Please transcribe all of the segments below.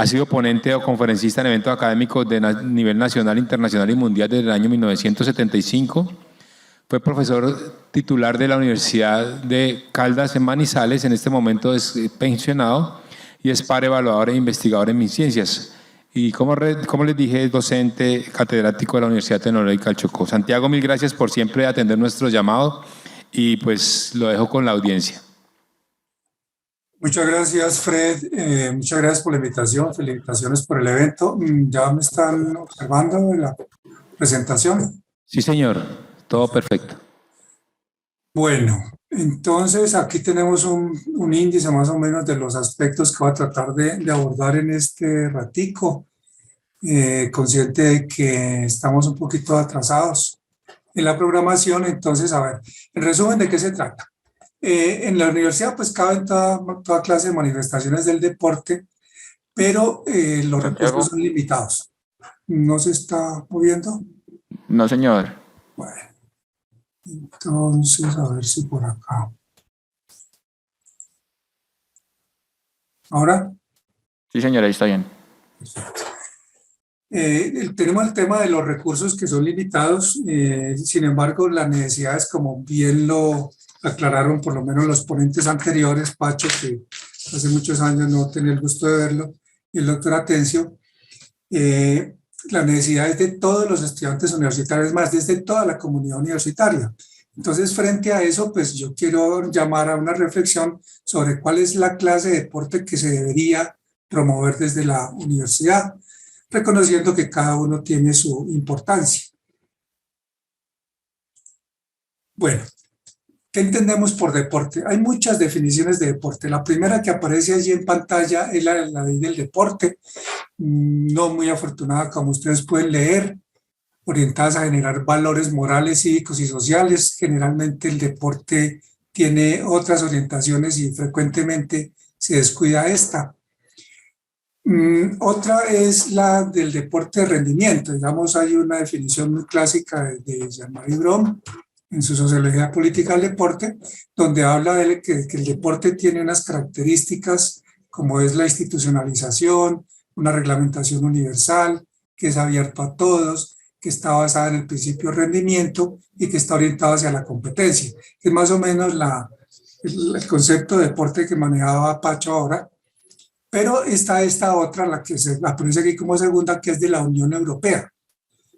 Ha sido ponente o conferencista en eventos académicos de nivel nacional, internacional y mundial desde el año 1975. Fue profesor titular de la Universidad de Caldas en Manizales. En este momento es pensionado y es par evaluador e investigador en MinCiencias. Y como les dije, es docente catedrático de la Universidad Tecnológica del Chocó. Santiago, mil gracias por siempre atender nuestro llamado y pues lo dejo con la audiencia. Muchas gracias, Fred. Muchas gracias por la invitación. Felicitaciones por el evento. ¿Ya me están observando la presentación? Sí, señor. Todo perfecto. Bueno, entonces aquí tenemos un índice más o menos de los aspectos que voy a tratar de abordar en este ratico. Consciente de que estamos un poquito atrasados en la programación. Entonces, a ver, en resumen, ¿de qué se trata? En la universidad pues caben toda clase de manifestaciones del deporte, pero los recursos son limitados. ¿No se está moviendo? No, señor. Bueno, entonces a ver si por acá. ¿Ahora? Sí, señor, ahí está bien. Perfecto. Tenemos el tema de los recursos que son limitados. Sin embargo, las necesidades, como bien lo aclararon por lo menos los ponentes anteriores, Pacho, que hace muchos años no tenía el gusto de verlo, y el doctor Atencio, las necesidades de todos los estudiantes universitarios, más desde toda la comunidad universitaria. Entonces, frente a eso, pues yo quiero llamar a una reflexión sobre cuál es la clase de deporte que se debería promover desde la universidad, reconociendo que cada uno tiene su importancia. Bueno, ¿qué entendemos por deporte? Hay muchas definiciones de deporte. La primera que aparece allí en pantalla es la ley del deporte, no muy afortunada como ustedes pueden leer, orientadas a generar valores morales, cívicos y sociales. Generalmente el deporte tiene otras orientaciones y frecuentemente se descuida esta. Otra es la del deporte de rendimiento. Digamos, hay una definición muy clásica de Jean-Marie Brom en su Sociología Política del Deporte, donde habla de que el deporte tiene unas características como es la institucionalización, una reglamentación universal, que es abierto a todos, que está basada en el principio de rendimiento y que está orientado hacia la competencia. Es más o menos el concepto de deporte que manejaba Pacho ahora. Pero está esta otra, la que se aparece aquí como segunda, que es de la Unión Europea.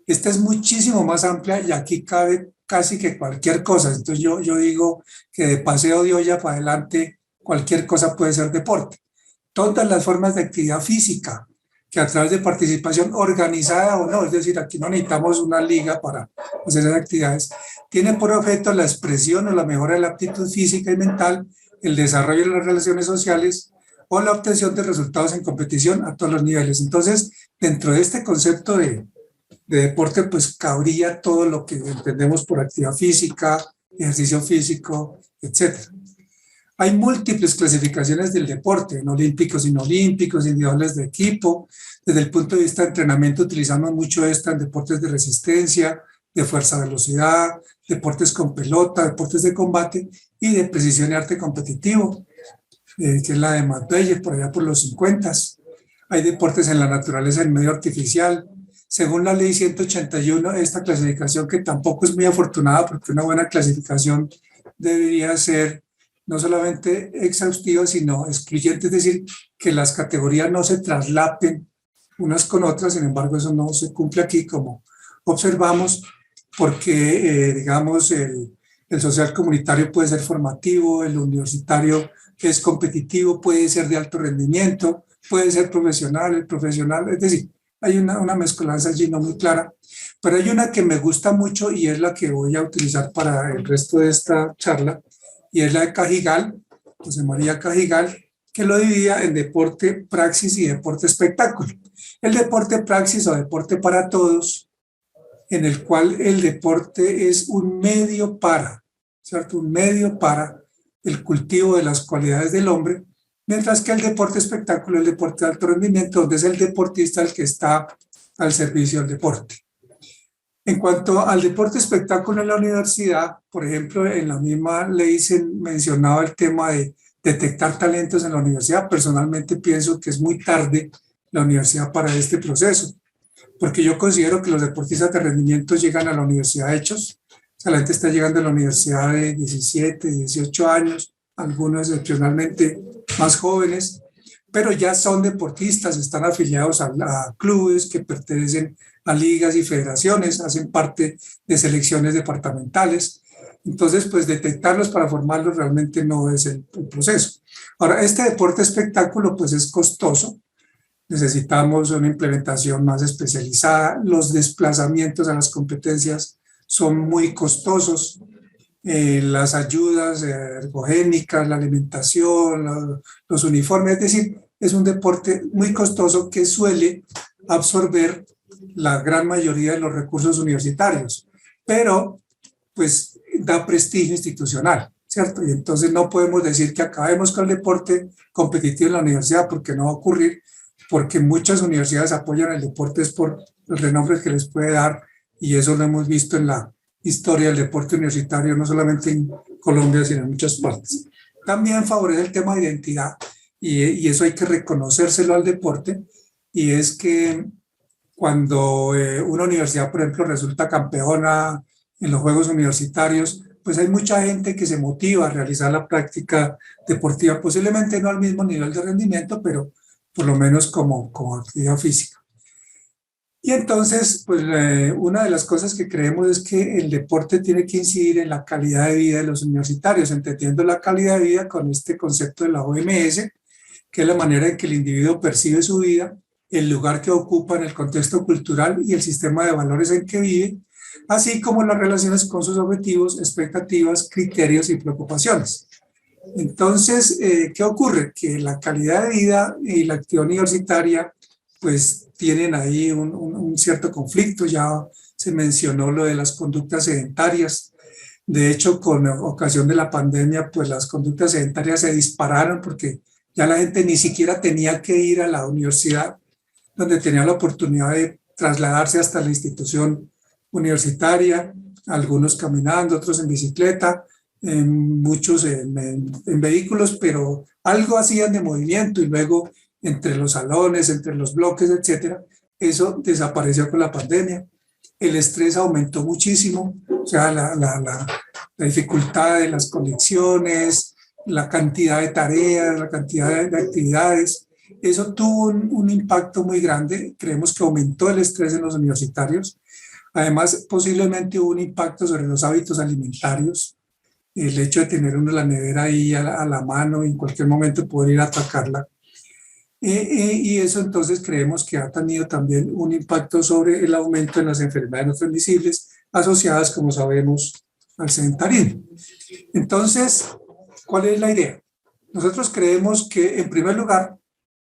Esta es muchísimo más amplia y aquí cabe casi que cualquier cosa. Entonces yo digo que de paseo de olla para adelante cualquier cosa puede ser deporte. Todas las formas de actividad física que a través de participación organizada o no, es decir, aquí no necesitamos una liga para hacer esas actividades, tienen por objeto la expresión o la mejora de la aptitud física y mental, el desarrollo de las relaciones sociales o la obtención de resultados en competición a todos los niveles. Entonces, dentro de este concepto de deporte, pues cabría todo lo que entendemos por actividad física, ejercicio físico, etc. Hay múltiples clasificaciones del deporte, en olímpicos, inolímpicos, individuales de equipo. Desde el punto de vista de entrenamiento utilizamos mucho esta en deportes de resistencia, de fuerza-velocidad, deportes con pelota, deportes de combate y de precisión y arte competitivo, que es la de Matt Beyer, por allá por los 50. Hay deportes en la naturaleza, en medio artificial. Según la ley 181, esta clasificación, que tampoco es muy afortunada porque una buena clasificación debería ser no solamente exhaustiva, sino excluyente, es decir, que las categorías no se traslapen unas con otras. Sin embargo, eso no se cumple aquí, como observamos, porque, digamos, el social comunitario puede ser formativo, el universitario es competitivo, puede ser de alto rendimiento, puede ser profesional, el profesional, es decir, hay una mezcolanza allí no muy clara, pero hay una que me gusta mucho y es la que voy a utilizar para el resto de esta charla, y es la de Cajigal, José María Cajigal, que lo dividía en deporte, praxis y deporte espectáculo. El deporte praxis o deporte para todos, en el cual el deporte es un medio para, ¿cierto? Un medio para el cultivo de las cualidades del hombre, mientras que el deporte espectáculo, el deporte de alto rendimiento, donde es el deportista el que está al servicio del deporte. En cuanto al deporte espectáculo en la universidad, por ejemplo, en la misma ley se mencionaba el tema de detectar talentos en la universidad. Personalmente pienso que es muy tarde la universidad para este proceso, porque yo considero que los deportistas de rendimiento llegan a la universidad hechos. O sea, la gente está llegando a la universidad de 17, 18 años, algunos excepcionalmente más jóvenes, pero ya son deportistas, están afiliados a clubes que pertenecen a ligas y federaciones, hacen parte de selecciones departamentales. Entonces, pues detectarlos para formarlos realmente no es el proceso. Ahora, este deporte espectáculo pues es costoso, necesitamos una implementación más especializada, los desplazamientos a las competencias son muy costosos, las ayudas ergogénicas, la alimentación, los uniformes, es decir, es un deporte muy costoso que suele absorber la gran mayoría de los recursos universitarios, pero pues da prestigio institucional, ¿cierto? Y entonces no podemos decir que acabemos con el deporte competitivo en la universidad, porque no va a ocurrir, porque muchas universidades apoyan el deporte es por el renombre que les puede dar, y eso lo hemos visto en la historia del deporte universitario, no solamente en Colombia, sino en muchas partes. También favorece el tema de identidad, y eso hay que reconocérselo al deporte, y es que cuando una universidad, por ejemplo, resulta campeona en los Juegos Universitarios, pues hay mucha gente que se motiva a realizar la práctica deportiva, posiblemente no al mismo nivel de rendimiento, pero por lo menos como actividad física. Y entonces, pues una de las cosas que creemos es que el deporte tiene que incidir en la calidad de vida de los universitarios, entendiendo la calidad de vida con este concepto de la OMS, que es la manera en que el individuo percibe su vida, el lugar que ocupa en el contexto cultural y el sistema de valores en que vive, así como las relaciones con sus objetivos, expectativas, criterios y preocupaciones. Entonces, ¿qué ocurre? Que la calidad de vida y la actividad universitaria pues tienen ahí un cierto conflicto. Ya se mencionó lo de las conductas sedentarias. De hecho, con ocasión de la pandemia, pues las conductas sedentarias se dispararon porque ya la gente ni siquiera tenía que ir a la universidad, donde tenía la oportunidad de trasladarse hasta la institución universitaria, algunos caminando, otros en bicicleta, muchos en vehículos, pero algo hacían de movimiento, y luego entre los salones, entre los bloques, etcétera, eso desapareció con la pandemia. El estrés aumentó muchísimo, o sea, la dificultad de las conexiones, la cantidad de tareas, la cantidad de actividades, eso tuvo un impacto muy grande. Creemos que aumentó el estrés en los universitarios. Además, posiblemente hubo un impacto sobre los hábitos alimentarios, el hecho de tener uno la nevera ahí a la mano y en cualquier momento poder ir a atacarla. Y eso entonces creemos que ha tenido también un impacto sobre el aumento en las enfermedades no transmisibles asociadas, como sabemos, al sedentarismo. Entonces, ¿cuál es la idea? Nosotros creemos que, en primer lugar,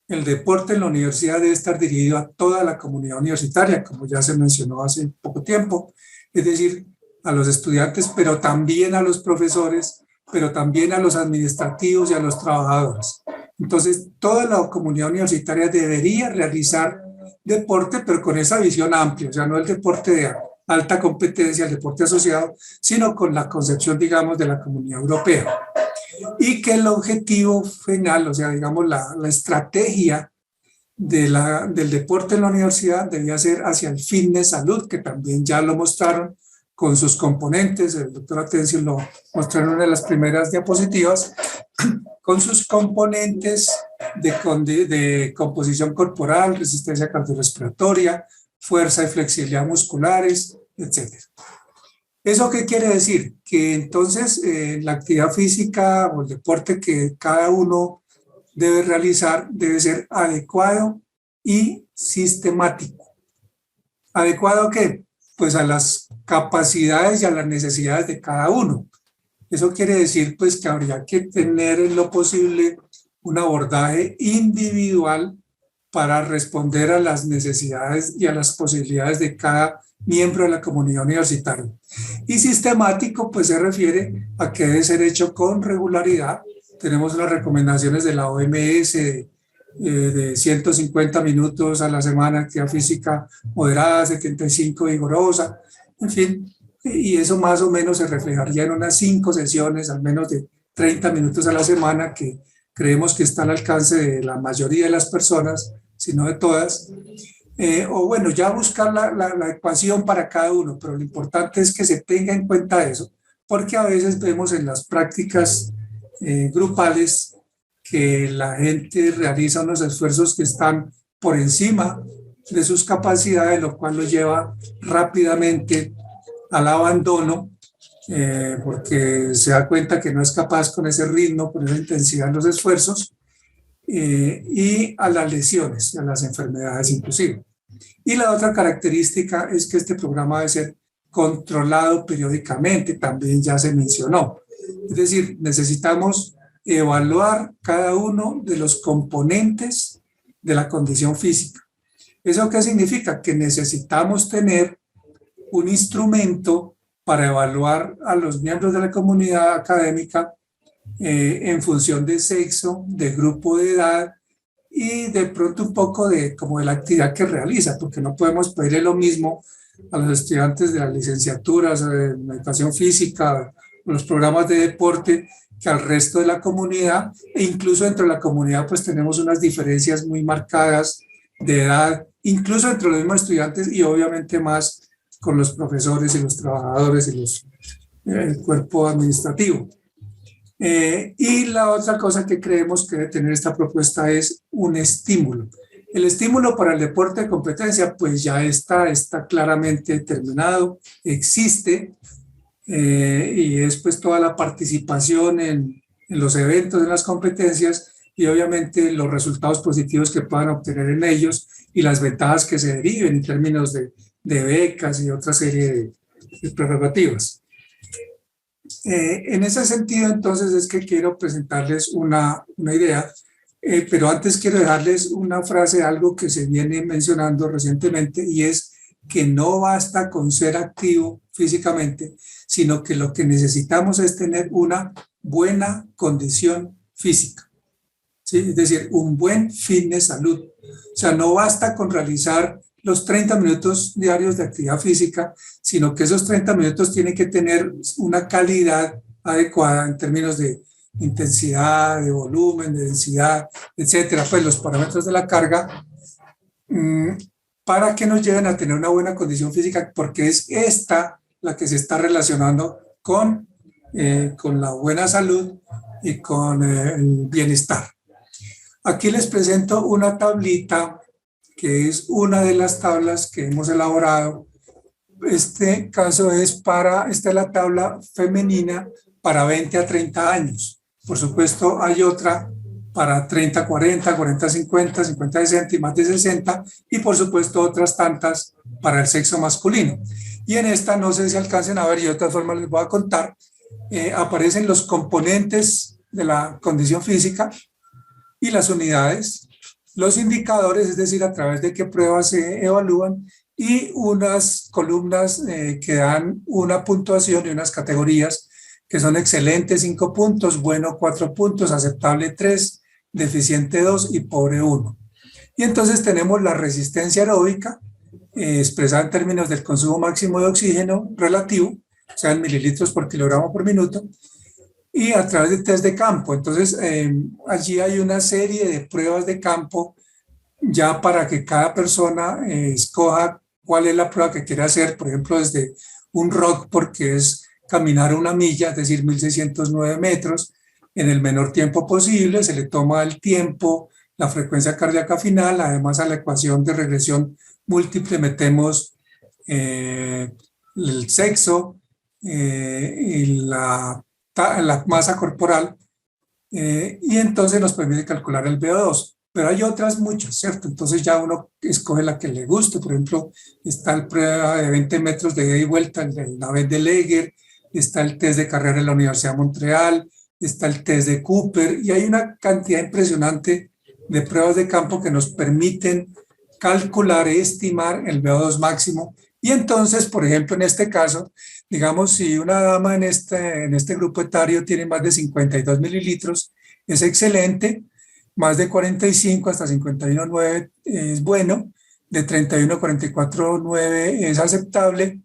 el deporte en la universidad debe estar dirigido a toda la comunidad universitaria, como ya se mencionó hace poco tiempo, es decir, a los estudiantes, pero también a los profesores, pero también a los administrativos y a los trabajadores. Entonces, toda la comunidad universitaria debería realizar deporte, pero con esa visión amplia, o sea, no el deporte de alta competencia, el deporte asociado, sino con la concepción, digamos, de la Comunidad Europea. Y que el objetivo final, o sea, digamos, la estrategia del deporte en la universidad debía ser hacia el fitness salud, que también ya lo mostraron con sus componentes, el doctor Atencio lo mostró en una de las primeras diapositivas, con sus componentes de composición corporal, resistencia cardiorrespiratoria, fuerza y flexibilidad musculares, etc. ¿Eso qué quiere decir? Que entonces la actividad física o el deporte que cada uno debe realizar debe ser adecuado y sistemático. ¿Adecuado a qué? Pues a las capacidades y a las necesidades de cada uno. Eso quiere decir pues que habría que tener en lo posible un abordaje individual para responder a las necesidades y a las posibilidades de cada miembro de la comunidad universitaria. Y sistemático pues se refiere a que debe ser hecho con regularidad. Tenemos las recomendaciones de la OMS de 150 minutos a la semana, actividad física moderada, 75 vigorosa, en fin, y eso más o menos se reflejaría en unas 5 sesiones, al menos de 30 minutos a la semana, que creemos que está al alcance de la mayoría de las personas sino de todas. O bueno, ya buscar la ecuación para cada uno, pero lo importante es que se tenga en cuenta eso, porque a veces vemos en las prácticas grupales que la gente realiza unos esfuerzos que están por encima de sus capacidades, lo cual lo lleva rápidamente al abandono, porque se da cuenta que no es capaz con ese ritmo, con esa intensidad en los esfuerzos, y a las lesiones, a las enfermedades inclusive. Y la otra característica es que este programa debe ser controlado periódicamente, también ya se mencionó. Es decir, necesitamos evaluar cada uno de los componentes de la condición física. ¿Eso qué significa? Que necesitamos tener un instrumento para evaluar a los miembros de la comunidad académica en función de sexo, de grupo de edad y de pronto un poco de la actividad que realiza, porque no podemos pedirle lo mismo a los estudiantes de las licenciaturas de educación física, los programas de deporte, que al resto de la comunidad, e incluso dentro de la comunidad pues tenemos unas diferencias muy marcadas de edad, incluso entre los mismos estudiantes y obviamente más con los profesores y los trabajadores y el cuerpo administrativo. Y la otra cosa que creemos que debe tener esta propuesta es un estímulo. El estímulo para el deporte de competencia pues ya está claramente determinado, existe, y es pues toda la participación en los eventos, en las competencias y obviamente los resultados positivos que puedan obtener en ellos y las ventajas que se deriven en términos de becas y otra serie de prerrogativas. En ese sentido, entonces, es que quiero presentarles una idea, pero antes quiero dejarles una frase, algo que se viene mencionando recientemente, y es que no basta con ser activo físicamente, sino que lo que necesitamos es tener una buena condición física, ¿sí? Es decir, un buen fitness salud. O sea, no basta con realizar los 30 minutos diarios de actividad física, sino que esos 30 minutos tienen que tener una calidad adecuada en términos de intensidad, de volumen, de densidad, etcétera, pues los parámetros de la carga, para que nos lleven a tener una buena condición física, porque es esta la que se está relacionando con la buena salud y con el bienestar. Aquí les presento una tablita que es una de las tablas que hemos elaborado. Este caso esta es la tabla femenina para 20 a 30 años. Por supuesto, hay otra para 30 a 40, 40 a 50, 50 a 60 y más de 60, y por supuesto otras tantas para el sexo masculino. Y en esta, no sé si alcancen a ver, y de otra forma les voy a contar, aparecen los componentes de la condición física y las unidades, los indicadores, es decir, a través de qué pruebas se evalúan, y unas columnas que dan una puntuación y unas categorías que son excelente 5 puntos, bueno 4 puntos, aceptable 3, deficiente 2 y pobre 1. Y entonces tenemos la resistencia aeróbica, expresada en términos del consumo máximo de oxígeno relativo, o sea, en mililitros por kilogramo por minuto, y a través de test de campo. Entonces, allí hay una serie de pruebas de campo ya para que cada persona escoja cuál es la prueba que quiere hacer, por ejemplo, desde un rock, porque es caminar 1 milla, es decir, 1.609 metros, en el menor tiempo posible, se le toma el tiempo, la frecuencia cardíaca final, además a la ecuación de regresión múltiple metemos el sexo y la masa corporal, y entonces nos permite calcular el VO2. Pero hay otras muchas, ¿cierto? Entonces ya uno escoge la que le guste. Por ejemplo, está el prueba de 20 metros de ida y vuelta, el Navet de Leger, está el test de carrera en la Universidad de Montreal, está el test de Cooper, y hay una cantidad impresionante de pruebas de campo que nos permiten calcular y estimar el VO2 máximo. Y entonces, por ejemplo, en este caso, digamos, si una dama en este grupo etario tiene más de 52 mililitros, es excelente. Más de 45 hasta 51,9 es bueno, de 31 a 44,9 es aceptable,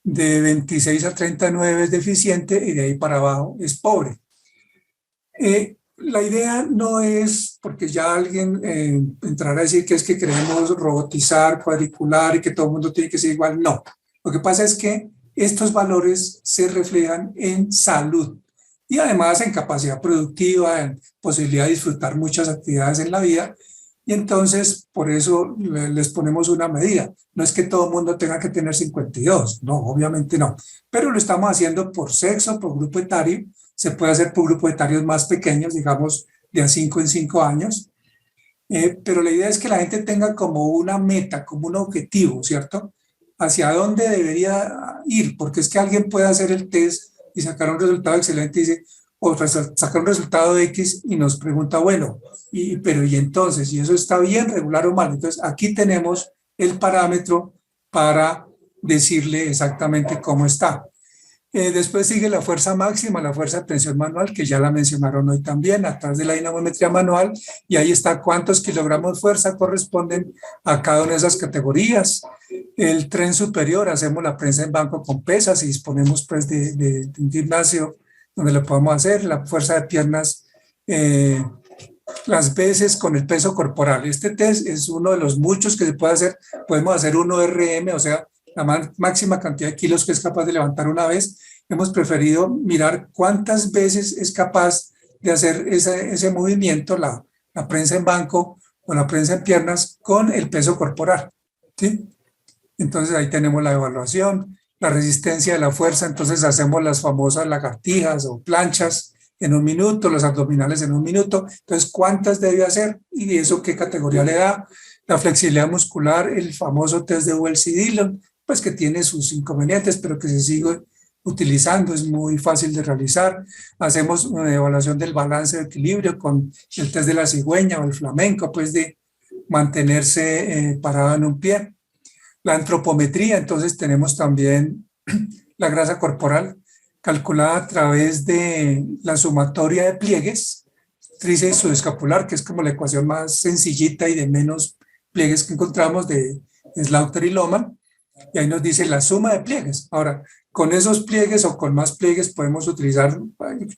de 26 a 39 es deficiente y de ahí para abajo es pobre. la idea no es, porque ya alguien entrará a decir que es que queremos robotizar, cuadricular y que todo el mundo tiene que ser igual. No, lo que pasa es que estos valores se reflejan en salud y además en capacidad productiva, en posibilidad de disfrutar muchas actividades en la vida. Y entonces, por eso les ponemos una medida. No es que todo el mundo tenga que tener 52, no, obviamente no. Pero lo estamos haciendo por sexo, por grupo etario. Se puede hacer por grupos etarios más pequeños, digamos, de a 5 en 5 años. Pero la idea es que la gente tenga como una meta, como un objetivo, ¿cierto? Hacia dónde debería ir, porque es que alguien puede hacer el test y sacar un resultado excelente y dice, o sacar un resultado X y nos pregunta, bueno, pero y entonces, ¿y eso está bien, regular o mal? Entonces, aquí tenemos el parámetro para decirle exactamente cómo está. Después sigue la fuerza máxima, la fuerza de tensión manual, que ya la mencionaron hoy también, atrás de la dinamometría manual, y ahí está cuántos kilogramos de fuerza corresponden a cada una de esas categorías. El tren superior, hacemos la prensa en banco con pesas y disponemos pues de un gimnasio donde lo podemos hacer. La fuerza de piernas, las veces con el peso corporal. Este test es uno de los muchos que se puede hacer. Podemos hacer 1 RM, o sea, la máxima cantidad de kilos que es capaz de levantar una vez. Hemos preferido mirar cuántas veces es capaz de hacer ese movimiento, la prensa en banco o la prensa en piernas con el peso corporal, ¿sí? Entonces ahí tenemos la evaluación, la resistencia de la fuerza. Entonces hacemos las famosas lagartijas o planchas en 1 minuto, los abdominales en 1 minuto. Entonces, ¿cuántas debe hacer? Y eso, ¿qué categoría le da? La flexibilidad muscular, el famoso test de Wells-Dillon, pues que tiene sus inconvenientes, pero que se sigue utilizando, es muy fácil de realizar. Hacemos una evaluación del balance de equilibrio con el test de la cigüeña o el flamenco, pues de mantenerse parado en un pie. La antropometría, entonces tenemos también la grasa corporal calculada a través de la sumatoria de pliegues, tríceps subescapular, que es como la ecuación más sencillita y de menos pliegues que encontramos de Slaughter y Lohmann, y ahí nos dice la suma de pliegues. Ahora, con esos pliegues o con más pliegues podemos utilizar,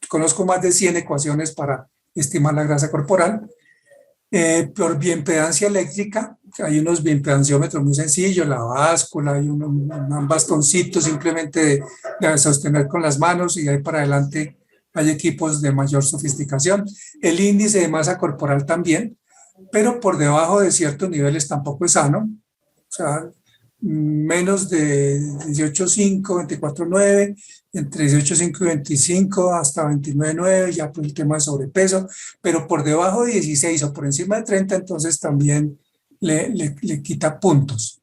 conozco más de 100 ecuaciones para estimar la grasa corporal. Por bioimpedancia eléctrica, hay unos bioimpedanciómetros muy sencillos, la báscula, hay un bastoncito simplemente de sostener con las manos, y ahí para adelante hay equipos de mayor sofisticación. El índice de masa corporal también, pero por debajo de ciertos niveles tampoco es sano. O sea, menos de 18,5, 24,9, entre 18,5 y 25 hasta 29,9, ya por el tema de sobrepeso, pero por debajo de 16 o por encima de 30, entonces también le quita puntos.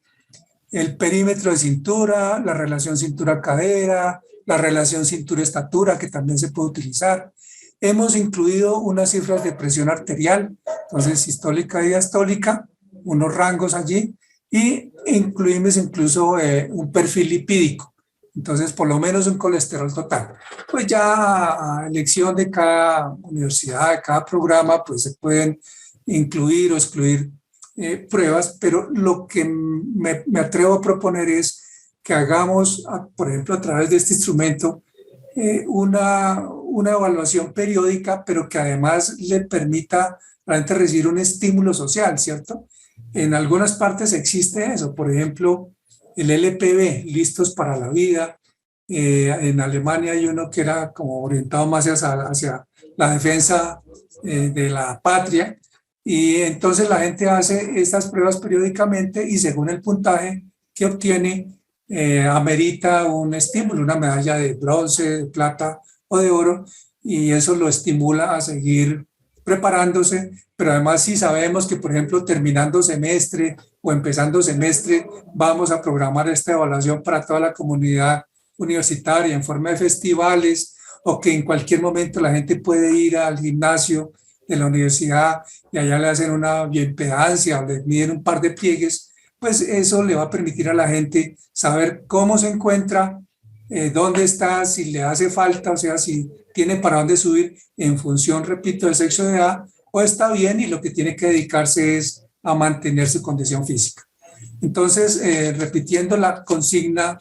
El perímetro de cintura, la relación cintura-cadera, la relación cintura-estatura, que también se puede utilizar. Hemos incluido unas cifras de presión arterial, entonces sistólica y diastólica, unos rangos allí, y incluimos incluso un perfil lipídico, entonces por lo menos un colesterol total. Pues ya a elección de cada universidad, de cada programa, pues se pueden incluir o excluir pruebas, pero lo que me atrevo a proponer es que hagamos, por ejemplo, a través de este instrumento, una evaluación periódica, pero que además le permita a la gente recibir un estímulo social, ¿cierto? En algunas partes existe eso, por ejemplo, el LPB, Listos para la Vida. En Alemania hay uno que era como orientado más hacia la defensa de la patria, y entonces la gente hace estas pruebas periódicamente y según el puntaje que obtiene, amerita un estímulo, una medalla de bronce, de plata o de oro, y eso lo estimula a seguir preparándose. Pero además, si sabemos que, por ejemplo, terminando semestre o empezando semestre, vamos a programar esta evaluación para toda la comunidad universitaria en forma de festivales, o que en cualquier momento la gente puede ir al gimnasio de la universidad y allá le hacen una bioimpedancia o le miden un par de pliegues, pues eso le va a permitir a la gente saber cómo se encuentra, dónde está, si le hace falta, o sea, si tiene para dónde subir en función, repito, del sexo de edad, o está bien y lo que tiene que dedicarse es a mantener su condición física. Entonces, repitiendo la consigna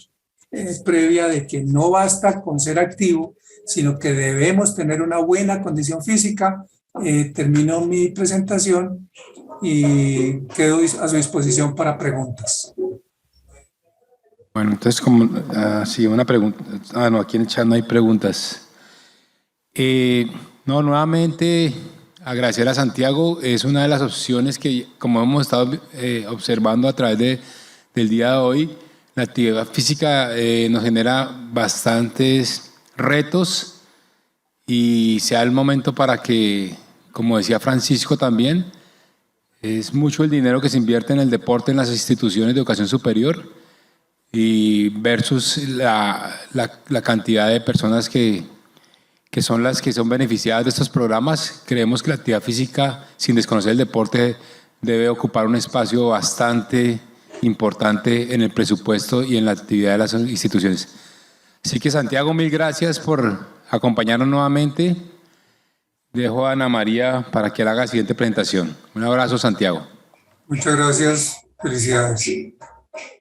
previa de que no basta con ser activo, sino que debemos tener una buena condición física, termino mi presentación y quedo a su disposición para preguntas. Bueno, entonces, como, sí, una pregunta. No, aquí en el chat no hay preguntas. No, nuevamente, agradecer a Santiago. Es una de las opciones que, como hemos estado observando a través del día de hoy, la actividad física nos genera bastantes retos y sea el momento para que, como decía Francisco también, es mucho el dinero que se invierte en el deporte en las instituciones de educación superior y versus la cantidad de personas que son las que son beneficiadas de estos programas. Creemos que la actividad física, sin desconocer el deporte, debe ocupar un espacio bastante importante en el presupuesto y en la actividad de las instituciones. Así que, Santiago, mil gracias por acompañarnos nuevamente. Dejo a Ana María para que haga la siguiente presentación. Un abrazo, Santiago. Muchas gracias. Felicidades.